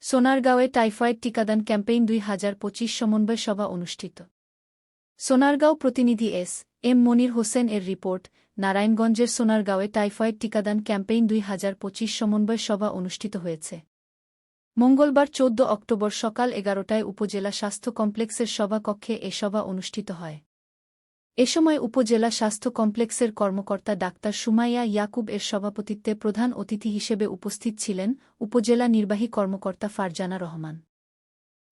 সোনারগাঁওয়ে typhoid টিকাদান campaign ২০২৫ সমন্বয় সভা অনুষ্ঠিত। সোনারগাঁও প্রতিনিধি এম মনির হোসেন এর রিপোর্ট। নারায়ণগঞ্জের সোনারগাঁওয়ে টাইফয়েড টিকাদান ক্যাম্পেইন ২০২৫ সমন্বয় সভা অনুষ্ঠিত হয়েছে। মঙ্গলবার ১৪ অক্টোবর সকাল ১১টায় উপজেলা স্বাস্থ্য কমপ্লেক্সের সভাকক্ষে এ সভা অনুষ্ঠিত হয়। এ সময় উপজেলা স্বাস্থ্য কমপ্লেক্সের কর্মকর্তা ডাক্তার সুমাইয়া ইয়াকুব এর সভাপতিত্বে প্রধান অতিথি হিসেবে উপস্থিত ছিলেন উপজেলা নির্বাহী কর্মকর্তা ফারজানা রহমান।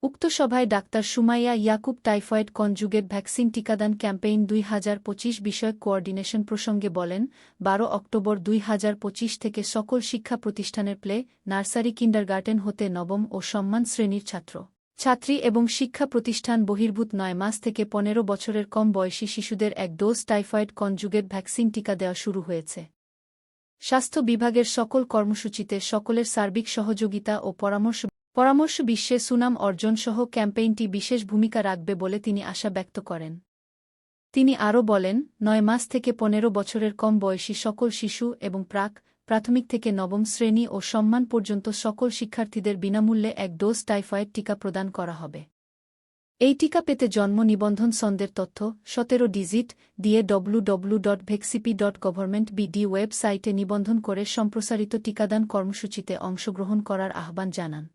উক্ত সভায় doctor Sumaiya Yakub typhoid conjugate vaccine টিকাদান ক্যাম্পেইন ২০২৫ বিষয়ক কোঅর্ডিনেশন প্রসঙ্গে বলেন, ১২ অক্টোবর ২০২৫ থেকে সকল শিক্ষা প্রতিষ্ঠানের প্লে, নার্সারি, কিন্ডারগার্টেন হতে নবম ও সম্মান শ্রেণীর ছাত্রী এবং শিক্ষা প্রতিষ্ঠান বহির্ভূত ৯ মাস থেকে ১৫ বছরের কম বয়সী শিশুদের ১ ডোজ টাইফয়েড কনজুগেট ভ্যাকসিন টিকা দেওয়া শুরু হয়েছে। স্বাস্থ্য বিভাগের সকল কর্মসূচিতে সকলের সার্বিক সহযোগিতা ও পরামর্শ বিশ্বে সুনাম অর্জনসহ ক্যাম্পেইনটি বিশেষ ভূমিকা রাখবে বলে তিনি আশা ব্যক্ত করেন। তিনি আরও বলেন, ৯ মাস থেকে ১৫ বছরের কম বয়সী সকল শিশু এবং প্রাথমিক থেকে নবম শ্রেণী ও সম্মান পর্যন্ত সকল শিক্ষার্থীদের বিনামূল্যে ১ ডোজ টাইফয়েড টিকা প্রদান করা হবে। এই টিকা পেতে জন্ম নিবন্ধন ছন্দের তথ্য ১৭ ডিজিট দিয়ে www.vexcp.government.bd ওয়েবসাইটে নিবন্ধন করে সম্প্রসারিত টিকাদান কর্মসূচিতে অংশগ্রহণ করার আহ্বান জানান।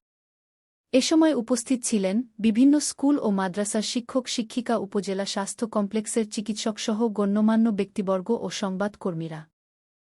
এ সময় উপস্থিত ছিলেন বিভিন্ন স্কুল ও মাদ্রাসার শিক্ষক-শিক্ষিকা, উপজেলা স্বাস্থ্য কমপ্লেক্সের চিকিৎসকসহ গণ্যমান্য ব্যক্তিবর্গ ও সংবাদকর্মীরা।